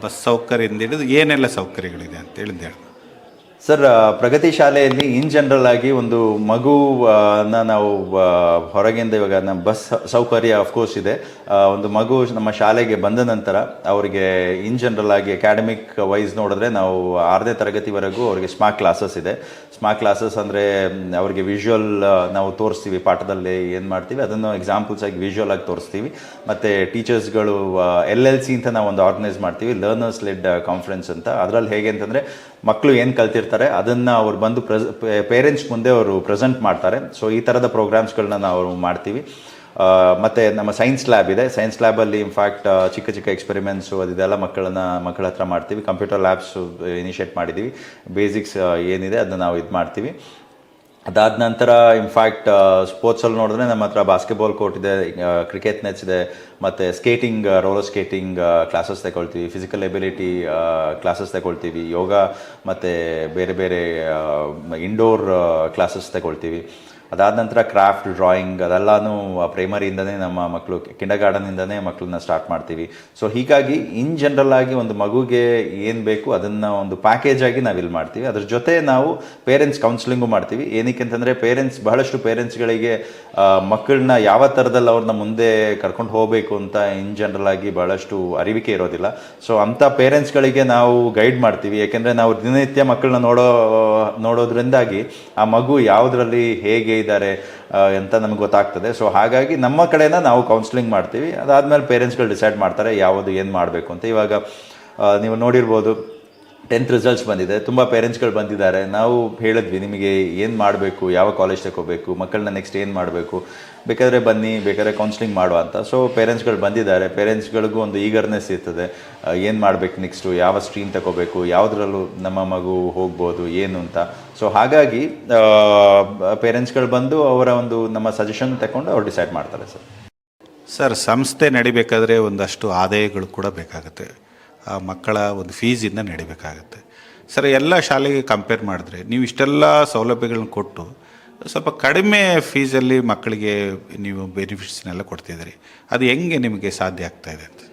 ಬಸ್ ಸೌಕರ್ಯದಿಂದ ಹಿಡಿದು ಏನೆಲ್ಲ ಸೌಕರ್ಯಗಳಿದೆ ಅಂತ ಹೇಳಿ ಸರ್, ಪ್ರಗತಿ ಶಾಲೆಯಲ್ಲಿ ಇನ್ ಜನರಲ್ ಆಗಿ ಒಂದು ಮಗುನ ನಾವು ಹೊರಗಿಂದ ಇವಾಗ ನಮ್ಮ ಬಸ್ ಸೌಕರ್ಯ ಅಫ್ಕೋರ್ಸ್ ಇದೆ. ಒಂದು ಮಗು ನಮ್ಮ ಶಾಲೆಗೆ ಬಂದ ನಂತರ ಅವರಿಗೆ ಇನ್ ಜನರಲ್ ಆಗಿ ಅಕಾಡೆಮಿಕ್ ವೈಸ್ ನೋಡಿದ್ರೆ ನಾವು 6ನೇ ತರಗತಿವರೆಗೂ ಅವರಿಗೆ ಸ್ಮಾರ್ಟ್ ಕ್ಲಾಸಸ್ ಇದೆ. ಸ್ಮಾರ್ಟ್ ಕ್ಲಾಸಸ್ ಅಂದರೆ ಅವರಿಗೆ ವಿಜುವಲ್ ನಾವು ತೋರಿಸ್ತೀವಿ, ಪಾಠದಲ್ಲಿ ಏನು ಮಾಡ್ತೀವಿ ಅದನ್ನು ಎಕ್ಸಾಂಪಲ್ಸ್ ಆಗಿ ವಿಜುವಲ್ ಆಗಿ ತೋರಿಸ್ತೀವಿ. ಮತ್ತು ಟೀಚರ್ಸ್ಗಳು LLC ಅಂತ ನಾವು ಒಂದು ಆರ್ಗನೈಸ್ ಮಾಡ್ತೀವಿ, ಲರ್ನರ್ಸ್ ಲೆಡ್ ಕಾನ್ಫರೆನ್ಸ್ ಅಂತ. ಅದರಲ್ಲಿ ಹೇಗೆ ಅಂತಂದರೆ ಮಕ್ಕಳು ಏನು ಕಲ್ತಿರ್ತಾರೆ ಅದನ್ನು ಅವ್ರು ಬಂದು ಪೇರೆಂಟ್ಸ್ ಮುಂದೆ ಅವರು ಪ್ರೆಸೆಂಟ್ ಮಾಡ್ತಾರೆ. ಸೊ ಈ ಥರದ ಪ್ರೋಗ್ರಾಮ್ಸ್ಗಳನ್ನ ನಾವು ಮಾಡ್ತೀವಿ. ಮತ್ತು ನಮ್ಮ ಸೈನ್ಸ್ ಲ್ಯಾಬ್ ಇದೆ. ಸೈನ್ಸ್ ಲ್ಯಾಬಲ್ಲಿ ಇನ್ಫ್ಯಾಕ್ಟ್ ಚಿಕ್ಕ ಚಿಕ್ಕ ಎಕ್ಸ್ಪೆರಿಮೆಂಟ್ಸು ಅದೆಲ್ಲ ಮಕ್ಕಳ ಹತ್ರ ಮಾಡ್ತೀವಿ. ಕಂಪ್ಯೂಟರ್ ಲ್ಯಾಬ್ಸು ಇನಿಷಿಯೇಟ್ ಮಾಡಿದ್ದೀವಿ. ಬೇಸಿಕ್ಸ್ ಏನಿದೆ ಅದನ್ನ ನಾವು ಇದು ಮಾಡ್ತೀವಿ. ಅದಾದ ನಂತರ ಇನ್ಫ್ಯಾಕ್ಟ್ ಸ್ಪೋರ್ಟ್ಸಲ್ಲಿ ನೋಡಿದ್ರೆ ನಮ್ಮ ಹತ್ರ ಬಾಸ್ಕೆಟ್ಬಾಲ್ ಕೋರ್ಟ್ ಇದೆ, ಕ್ರಿಕೆಟ್ ನೆಟ್ಸ್ ಇದೆ, ಮತ್ತು ಸ್ಕೇಟಿಂಗ್, ರೋಲರ್ ಸ್ಕೇಟಿಂಗ್ ಕ್ಲಾಸಸ್ ತಗೊಳ್ತೀವಿ, ಫಿಸಿಕಲ್ ಎಬಿಲಿಟಿ ಕ್ಲಾಸಸ್ ತಗೊಳ್ತೀವಿ, ಯೋಗ ಮತ್ತು ಬೇರೆ ಬೇರೆ ಇಂಡೋರ್ ಕ್ಲಾಸಸ್ ತಗೊಳ್ತೀವಿ. ಅದಾದ ನಂತರ ಕ್ರಾಫ್ಟ್, ಡ್ರಾಯಿಂಗ್ ಅದೆಲ್ಲನೂ ಪ್ರೈಮರಿಯಿಂದನೇ ನಮ್ಮ ಮಕ್ಕಳು, ಕಿಂಡರ್ ಗಾರ್ಡನಿಂದನೇ ಮಕ್ಕಳನ್ನ ಸ್ಟಾರ್ಟ್ ಮಾಡ್ತೀವಿ. ಸೊ ಹೀಗಾಗಿ ಇನ್ ಜನರಲ್ ಆಗಿ ಒಂದು ಮಗುಗೆ ಏನು ಬೇಕು ಅದನ್ನು ಒಂದು ಪ್ಯಾಕೇಜ್ ಆಗಿ ನಾವು ಇಲ್ಲಿ ಮಾಡ್ತೀವಿ. ಅದ್ರ ಜೊತೆ ನಾವು ಪೇರೆಂಟ್ಸ್ ಕೌನ್ಸಿಲಿಂಗು ಮಾಡ್ತೀವಿ. ಏನಕ್ಕೆ ಅಂತಂದರೆ ಬಹಳಷ್ಟು ಪೇರೆಂಟ್ಸ್ಗಳಿಗೆ ಮಕ್ಕಳನ್ನ ಯಾವ ಥರದಲ್ಲಿ ಅವ್ರನ್ನ ಮುಂದೆ ಕರ್ಕೊಂಡು ಹೋಗಬೇಕು ಅಂತ ಇನ್ ಜನರಲ್ ಆಗಿ ಬಹಳಷ್ಟು ಅರಿವಿಕೆ ಇರೋದಿಲ್ಲ. ಸೊ ಅಂಥ ಪೇರೆಂಟ್ಸ್ಗಳಿಗೆ ನಾವು ಗೈಡ್ ಮಾಡ್ತೀವಿ. ಯಾಕೆಂದರೆ ನಾವು ದಿನನಿತ್ಯ ಮಕ್ಕಳನ್ನ ನೋಡೋದ್ರಿಂದಾಗಿ ಆ ಮಗು ಯಾವುದರಲ್ಲಿ ಹೇಗೆ ಇದ್ದಾರೆ ಅಂತ ನಮಗೆ ಗೊತ್ತಾಗ್ತದೆ. ಸೊ ಹಾಗಾಗಿ ನಮ್ಮ ಕಡೆಯಿಂದ ನಾವು ಕೌನ್ಸಿಲಿಂಗ್ ಮಾಡ್ತೀವಿ. ಅದಾದಮೇಲೆ ಪೇರೆಂಟ್ಸ್ಗಳು ಡಿಸೈಡ್ ಮಾಡ್ತಾರೆ ಯಾವುದು ಏನು ಮಾಡಬೇಕು ಅಂತ. ಇವಾಗ ನೀವು ನೋಡಿರ್ಬೋದು, 10th ರಿಸಲ್ಟ್ಸ್ ಬಂದಿದೆ. ತುಂಬ ಪೇರೆಂಟ್ಸ್ಗಳು ಬಂದಿದ್ದಾರೆ. ನಾವು ಹೇಳಿದ್ವಿ ನಿಮಗೆ ಏನು ಮಾಡಬೇಕು, ಯಾವ ಕಾಲೇಜ್ ತಗೋಬೇಕು, ಮಕ್ಕಳನ್ನ ನೆಕ್ಸ್ಟ್ ಏನು ಮಾಡಬೇಕು, ಬೇಕಾದರೆ ಬನ್ನಿ, ಬೇಕಾದ್ರೆ ಕೌನ್ಸಿಲಿಂಗ್ ಮಾಡುವ ಅಂತ. ಸೊ ಪೇರೆಂಟ್ಸ್ಗಳು ಬಂದಿದ್ದಾರೆ. ಪೇರೆಂಟ್ಸ್ಗಳಿಗೂ ಒಂದು ಈಗರ್ನೆಸ್ ಇರ್ತದೆ, ಏನು ಮಾಡಬೇಕು ನೆಕ್ಸ್ಟು, ಯಾವ ಸ್ಟ್ರೀಮ್ ತಗೋಬೇಕು, ಯಾವುದ್ರಲ್ಲೂ ನಮ್ಮ ಮಗು ಹೋಗ್ಬೋದು ಏನು ಅಂತ. ಸೊ ಹಾಗಾಗಿ ಪೇರೆಂಟ್ಸ್ಗಳು ಬಂದು ಅವರ ಒಂದು ನಮ್ಮ ಸಜೆಷನ್ ತಗೊಂಡು ಅವ್ರು ಡಿಸೈಡ್ ಮಾಡ್ತಾರೆ ಸರ್. ಸಂಸ್ಥೆ ನಡಿಬೇಕಾದ್ರೆ ಒಂದಷ್ಟು ಆದಾಯಗಳು ಕೂಡ ಬೇಕಾಗುತ್ತೆ. ಆ ಮಕ್ಕಳ ಒಂದು ಫೀಸಿಂದ ನಡಿಬೇಕಾಗುತ್ತೆ ಸರ್. ಎಲ್ಲ ಶಾಲೆಗೆ ಕಂಪೇರ್ ಮಾಡಿದ್ರೆ ನೀವು ಇಷ್ಟೆಲ್ಲ ಸೌಲಭ್ಯಗಳನ್ನ ಕೊಟ್ಟು ಸ್ವಲ್ಪ ಕಡಿಮೆ ಫೀಸಲ್ಲಿ ಮಕ್ಕಳಿಗೆ ನೀವು ಬೆನಿಫಿಟ್ಸ್ನೆಲ್ಲ ಕೊಡ್ತಿದ್ದೀರಿ. ಅದು ಹೆಂಗೆ ನಿಮಗೆ ಸಾಧ್ಯ ಆಗ್ತಾ ಇದೆ ಅಂತ?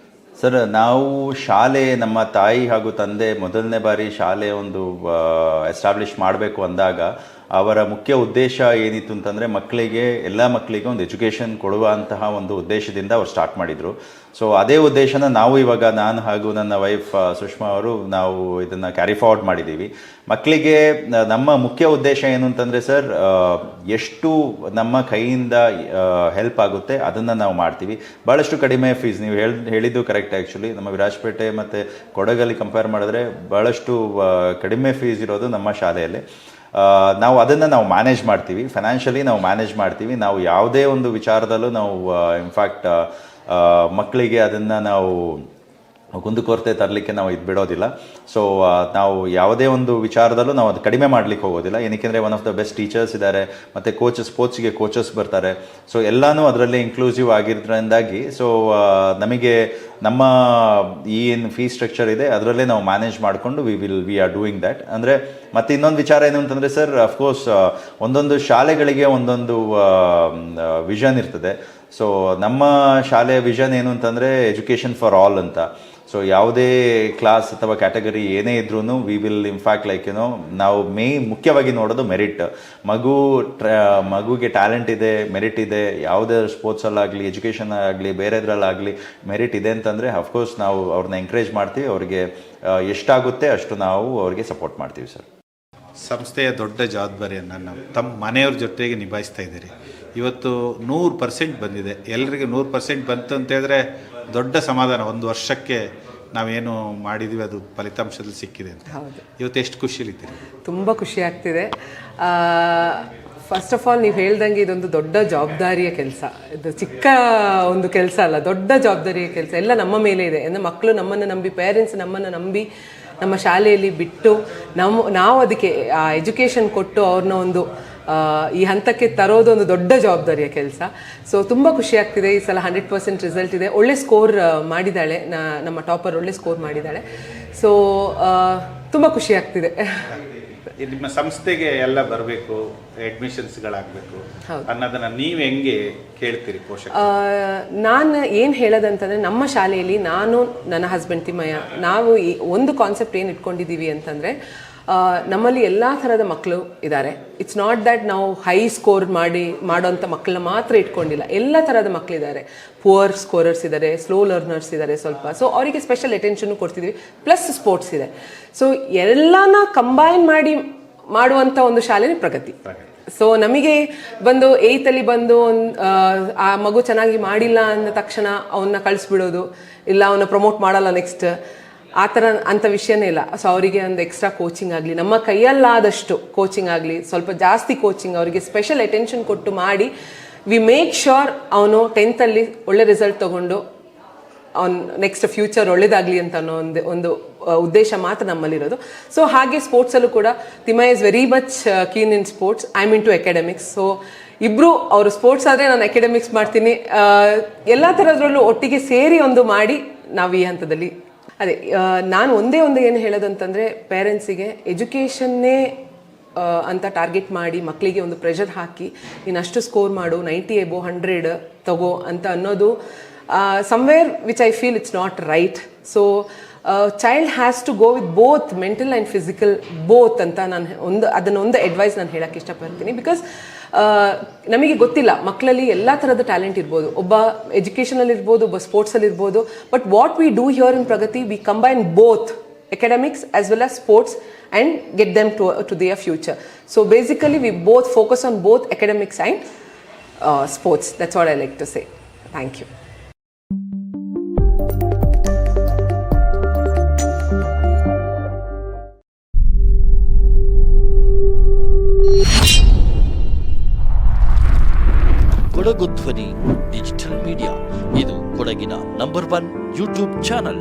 ಸರ್, ನಾವು ಶಾಲೆ, ನಮ್ಮ ತಾಯಿ ಹಾಗೂ ತಂದೆ ಮೊದಲನೇ ಬಾರಿ ಶಾಲೆ ಒಂದು ಎಸ್ಟಾಬ್ಲಿಷ್ ಮಾಡಬೇಕು ಅಂದಾಗ ಅವರ ಮುಖ್ಯ ಉದ್ದೇಶ ಏನಿತ್ತು ಅಂತಂದರೆ ಎಲ್ಲ ಮಕ್ಕಳಿಗೆ ಒಂದು ಎಜುಕೇಷನ್ ಕೊಡುವಂತಹ ಒಂದು ಉದ್ದೇಶದಿಂದ ಅವ್ರು ಸ್ಟಾರ್ಟ್ ಮಾಡಿದರು. ಸೊ ಅದೇ ಉದ್ದೇಶನ ನಾವು ಇವಾಗ, ನಾನು ಹಾಗೂ ನನ್ನ ವೈಫ್ ಸುಷ್ಮಾ ಅವರು, ನಾವು ಇದನ್ನು ಕ್ಯಾರಿ ಫಾರ್ವರ್ಡ್ ಮಾಡಿದ್ದೀವಿ. ಮಕ್ಕಳಿಗೆ ನಮ್ಮ ಮುಖ್ಯ ಉದ್ದೇಶ ಏನು ಅಂತಂದರೆ ಸರ್, ಎಷ್ಟು ನಮ್ಮ ಕೈಯಿಂದ ಹೆಲ್ಪ್ ಆಗುತ್ತೆ ಅದನ್ನು ನಾವು ಮಾಡ್ತೀವಿ. ಭಾಳಷ್ಟು ಕಡಿಮೆ ಫೀಸ್, ನೀವು ಹೇಳಿದ್ದು ಕರೆಕ್ಟ್. ಆ್ಯಕ್ಚುಲಿ ನಮ್ಮ ವಿರಾಜಪೇಟೆ ಮತ್ತು ಕೊಡಗಲ್ಲಿ ಕಂಪೇರ್ ಮಾಡಿದ್ರೆ ಭಾಳಷ್ಟು ಕಡಿಮೆ ಫೀಸ್ ಇರೋದು ನಮ್ಮ ಶಾಲೆಯಲ್ಲಿ. ನಾವು ಅದನ್ನು ನಾವು ಮ್ಯಾನೇಜ್ ಮಾಡ್ತೀವಿ, ಫೈನಾನ್ಷಿಯಲಿ ನಾವು ಮ್ಯಾನೇಜ್ ಮಾಡ್ತೀವಿ. ನಾವು ಯಾವುದೇ ಒಂದು ವಿಚಾರದಲ್ಲೂ ನಾವು ಇನ್ಫ್ಯಾಕ್ಟ್ ಮಕ್ಕಳಿಗೆ ಅದನ್ನು ನಾವು ಕುಂದುಕೊರತೆ ತರಲಿಕ್ಕೆ ನಾವು ಇದು ಬಿಡೋದಿಲ್ಲ. ಸೊ ನಾವು ಯಾವುದೇ ಒಂದು ವಿಚಾರದಲ್ಲೂ ನಾವು ಅದು ಕಡಿಮೆ ಮಾಡಲಿಕ್ಕೆ ಹೋಗೋದಿಲ್ಲ. ಏನಕ್ಕೆಂದರೆ one of the best teachers ಇದ್ದಾರೆ, ಮತ್ತು ಸ್ಪೋರ್ಟ್ಸ್ಗೆ ಕೋಚಸ್ ಬರ್ತಾರೆ. ಸೊ ಎಲ್ಲನೂ ಅದರಲ್ಲಿ ಇನ್ಕ್ಲೂಸಿವ್ ಆಗಿರೋದ್ರಿಂದಾಗಿ ಸೊ ನಮಗೆ ನಮ್ಮ ಏನು ಫೀಸ್ ಸ್ಟ್ರಕ್ಚರ್ ಇದೆ ಅದರಲ್ಲೇ ನಾವು ಮ್ಯಾನೇಜ್ ಮಾಡಿಕೊಂಡು ವಿ ಆರ್ ಡೂಯಿಂಗ್ ದ್ಯಾಟ್. ಅಂದರೆ ಮತ್ತು ಇನ್ನೊಂದು ವಿಚಾರ ಏನು ಅಂತಂದರೆ ಸರ್, ಅಫ್ಕೋರ್ಸ್ ಒಂದೊಂದು ಶಾಲೆಗಳಿಗೆ ಒಂದೊಂದು ವಿಷನ್ ಇರ್ತದೆ. ಸೊ ನಮ್ಮ ಶಾಲೆಯ ವಿಷನ್ ಏನು ಅಂತಂದರೆ ಎಜುಕೇಷನ್ ಫಾರ್ ಆಲ್ ಅಂತ. ಸೊ ಯಾವುದೇ ಕ್ಲಾಸ್ ಅಥವಾ ಕ್ಯಾಟಗರಿ ಏನೇ ಇದ್ರೂ ವಿ ವಿಲ್ ಇನ್ಫ್ಯಾಕ್ಟ್ ನಾವು ಮುಖ್ಯವಾಗಿ ನೋಡೋದು ಮೆರಿಟ್. ಮಗುಗೆ ಟ್ಯಾಲೆಂಟ್ ಇದೆ, ಮೆರಿಟ್ ಇದೆ, ಯಾವುದೇ ಸ್ಪೋರ್ಟ್ಸಲ್ಲಾಗಲಿ, ಎಜುಕೇಷನ್ ಆಗಲಿ, ಬೇರೆದ್ರಲ್ಲಾಗಲಿ ಮೆರಿಟ್ ಇದೆ ಅಂತಂದರೆ ಅಫ್ಕೋರ್ಸ್ ನಾವು ಅವ್ರನ್ನ ಎಂಕರೇಜ್ ಮಾಡ್ತೀವಿ. ಅವ್ರಿಗೆ ಎಷ್ಟಾಗುತ್ತೆ ಅಷ್ಟು ನಾವು ಅವ್ರಿಗೆ ಸಪೋರ್ಟ್ ಮಾಡ್ತೀವಿ ಸರ್. ಸಂಸ್ಥೆಯ ದೊಡ್ಡ ಜವಾಬ್ದಾರಿಯನ್ನು ನಾವು ತಮ್ಮ ಮನೆಯವ್ರ ಜೊತೆಗೆ ನಿಭಾಯಿಸ್ತಾ ಇದ್ದೀರಿ. ಇವತ್ತು 100% ಬಂದಿದೆ. ಎಲ್ಲರಿಗೆ 100% ಬಂತು ಅಂತ ಹೇಳಿದ್ರೆ ದೊಡ್ಡ ಸಮಾಧಾನ. ಒಂದು ವರ್ಷಕ್ಕೆ ನಾವೇನು ಮಾಡಿದ್ದೀವಿ ಅದು ಫಲಿತಾಂಶದಲ್ಲಿ ಸಿಕ್ಕಿದೆ ಅಂತ. ಇವತ್ತು ಎಷ್ಟು ಖುಷಿಲಿದ್ದೀರಿ? ತುಂಬ ಖುಷಿ ಆಗ್ತಿದೆ. ಫಸ್ಟ್ ಆಫ್ ಆಲ್ ನೀವು ಹೇಳ್ದಂಗೆ ಇದೊಂದು ದೊಡ್ಡ ಜವಾಬ್ದಾರಿಯ ಕೆಲಸ. ಇದು ಚಿಕ್ಕ ಒಂದು ಕೆಲಸ ಅಲ್ಲ, ದೊಡ್ಡ ಜವಾಬ್ದಾರಿಯ ಕೆಲಸ. ಎಲ್ಲ ನಮ್ಮ ಮೇಲೆ ಇದೆ. ಅಂದರೆ ಮಕ್ಕಳು ನಮ್ಮನ್ನು ನಂಬಿ, ಪೇರೆಂಟ್ಸ್ ನಮ್ಮನ್ನು ನಂಬಿ ನಮ್ಮ ಶಾಲೆಯಲ್ಲಿ ಬಿಟ್ಟು ನಾವು ಅದಕ್ಕೆ ಎಜುಕೇಷನ್ ಕೊಟ್ಟು ಅವ್ರನ್ನ ಒಂದು ಈ ಹಂತಕ್ಕೆ ತರೋದು ಒಂದು ದೊಡ್ಡ ಜವಾಬ್ದಾರಿಯ ಕೆಲಸ. ಸೊ ತುಂಬ ಖುಷಿ ಆಗ್ತಿದೆ. ಈ ಸಲ 100% ರಿಸಲ್ಟ್ ಇದೆ. ಒಳ್ಳೆ ಸ್ಕೋರ್ ಮಾಡಿದ್ದಾಳೆ, ನಮ್ಮ ಟಾಪರ್ ಒಳ್ಳೆ ಸ್ಕೋರ್ ಮಾಡಿದ್ದಾಳೆ. ಸೊ ತುಂಬ ಖುಷಿ ಆಗ್ತಿದೆ. ನಿಮ್ಮ ಸಂಸ್ಥೆಗೆ ಎಲ್ಲ ಬರಬೇಕು, ಅಡ್ಮಿಷನ್ಸ್ಗಳಾಗಬೇಕು ಅನ್ನೋದನ್ನ ನೀವು ಹೆಂಗೆ ಕೇಳ್ತೀರಿ ಪೋಷಕರು? ನಾನು ಏನು ಹೇಳೋದಂತಂದರೆ, ನಮ್ಮ ಶಾಲೆಯಲ್ಲಿ ನಾನು, ನನ್ನ ಹಸ್ಬೆಂಡ್ ತಿಮ್ಮಯ್ಯ, ನಾವು ಒಂದು ಕಾನ್ಸೆಪ್ಟ್ ಏನು ಇಟ್ಕೊಂಡಿದ್ದೀವಿ ಅಂತಂದರೆ, ನಮ್ಮಲ್ಲಿ ಎಲ್ಲ ಥರದ ಮಕ್ಕಳು ಇದ್ದಾರೆ. ಇಟ್ಸ್ ನಾಟ್ ದ್ಯಾಟ್ ನಾವು ಹೈ ಸ್ಕೋರ್ ಮಾಡೋಂಥ ಮಕ್ಕಳನ್ನ ಮಾತ್ರ ಇಟ್ಕೊಂಡಿಲ್ಲ. ಎಲ್ಲ ಥರದ ಮಕ್ಕಳಿದ್ದಾರೆ. ಪುವರ್ ಸ್ಕೋರರ್ಸ್ ಇದ್ದಾರೆ, ಸ್ಲೋ ಲರ್ನರ್ಸ್ ಇದ್ದಾರೆ ಸ್ವಲ್ಪ. ಸೊ ಅವರಿಗೆ ಸ್ಪೆಷಲ್ ಅಟೆನ್ಷನ್ನು ಕೊಡ್ತಿದ್ವಿ. ಪ್ಲಸ್ ಸ್ಪೋರ್ಟ್ಸ್ ಇದೆ. ಸೊ ಎಲ್ಲನ ಕಂಬೈನ್ ಮಾಡಿ ಮಾಡುವಂಥ ಒಂದು ಶಾಲೆನೇ ಪ್ರಗತಿ. ಸೊ ನಮಗೆ ಬಂದು 8th ಬಂದು ಆ ಮಗು ಚೆನ್ನಾಗಿ ಮಾಡಿಲ್ಲ ಅಂದ ತಕ್ಷಣ ಅವನ್ನ ಕಳಿಸ್ಬಿಡೋದು, ಇಲ್ಲ ಅವನ್ನ ಪ್ರಮೋಟ್ ಮಾಡಲ್ಲ ನೆಕ್ಸ್ಟ್, ಆ ಥರ ಅಂಥ ವಿಷಯನೇ ಇಲ್ಲ. ಸೊ ಅವರಿಗೆ ಒಂದು ಎಕ್ಸ್ಟ್ರಾ ಕೋಚಿಂಗ್ ಆಗಲಿ, ನಮ್ಮ ಕೈಯಲ್ಲಾದಷ್ಟು ಕೋಚಿಂಗ್ ಆಗಲಿ, ಸ್ವಲ್ಪ ಜಾಸ್ತಿ ಕೋಚಿಂಗ್, ಅವರಿಗೆ ಸ್ಪೆಷಲ್ ಅಟೆನ್ಷನ್ ಕೊಟ್ಟು ಮಾಡಿ ವಿ ಮೇಕ್ ಶ್ಯೂರ್ ಅವನು 10th ಒಳ್ಳೆ ರಿಸಲ್ಟ್ ತೊಗೊಂಡು ಅವ್ನು ನೆಕ್ಸ್ಟ್ ಫ್ಯೂಚರ್ ಒಳ್ಳೇದಾಗಲಿ ಅಂತ ಅನ್ನೋ ಒಂದು ಉದ್ದೇಶ ಮಾತ್ರ ನಮ್ಮಲ್ಲಿರೋದು. ಸೊ ಹಾಗೆ ಸ್ಪೋರ್ಟ್ಸಲ್ಲೂ ಕೂಡ Thimmaiah is very much keen in sports, I mean to academics. So ಇಬ್ಬರು, ಅವರು ಸ್ಪೋರ್ಟ್ಸ್ ಆದರೆ ನಾನು ಅಕಾಡೆಮಿಕ್ಸ್ ಮಾಡ್ತೀನಿ, ಎಲ್ಲ ಥರದ್ರಲ್ಲೂ ಒಟ್ಟಿಗೆ ಸೇರಿ ಒಂದು ಮಾಡಿ ನಾವು ಈ ಹಂತದಲ್ಲಿ ಅದೇ ನಾನು ಒಂದೇ ಏನು ಹೇಳೋದು ಅಂತಂದರೆ, ಪೇರೆಂಟ್ಸಿಗೆ ಎಜುಕೇಷನ್ನೇ ಅಂತ ಟಾರ್ಗೆಟ್ ಮಾಡಿ ಮಕ್ಕಳಿಗೆ ಒಂದು ಪ್ರೆಷರ್ ಹಾಕಿ ನೀನು ಅಷ್ಟು ಸ್ಕೋರ್ ಮಾಡು, 90 above 100 ತಗೋ ಅಂತ ಅನ್ನೋದು somewhere which I feel it's not right. So child has to go with both mental and physical both ಅಂತ ನಾನು ಅದನ್ನೊಂದು ಅಡ್ವೈಸ್ ನಾನು ಹೇಳಕ್ಕೆ ಇಷ್ಟಪಡ್ತೀನಿ. ಬಿಕಾಸ್ ನಮಗೆ ಗೊತ್ತಿಲ್ಲ, ಮಕ್ಕಳಲ್ಲಿ ಎಲ್ಲ ಥರದ ಟ್ಯಾಲೆಂಟ್ ಇರ್ಬೋದು, ಒಬ್ಬ ಎಜುಕೇಷನಲ್ಲಿ ಇರ್ಬೋದು, ಒಬ್ಬ ಸ್ಪೋರ್ಟ್ಸಲ್ಲಿ ಇರ್ಬೋದು. But what we do here in Pragati, we combine both academics as well as sports and get them to their future. So basically we both focus on both academics and sports. That's what I like to say. Thank you. Kodagu ಧ್ವನಿ ಡಿಜಿಟಲ್ ಮೀಡಿಯಾ, ಇದು ಕೊಡಗಿನ ನಂಬರ್ 1 ಯೂಟ್ಯೂಬ್ ಚಾನಲ್.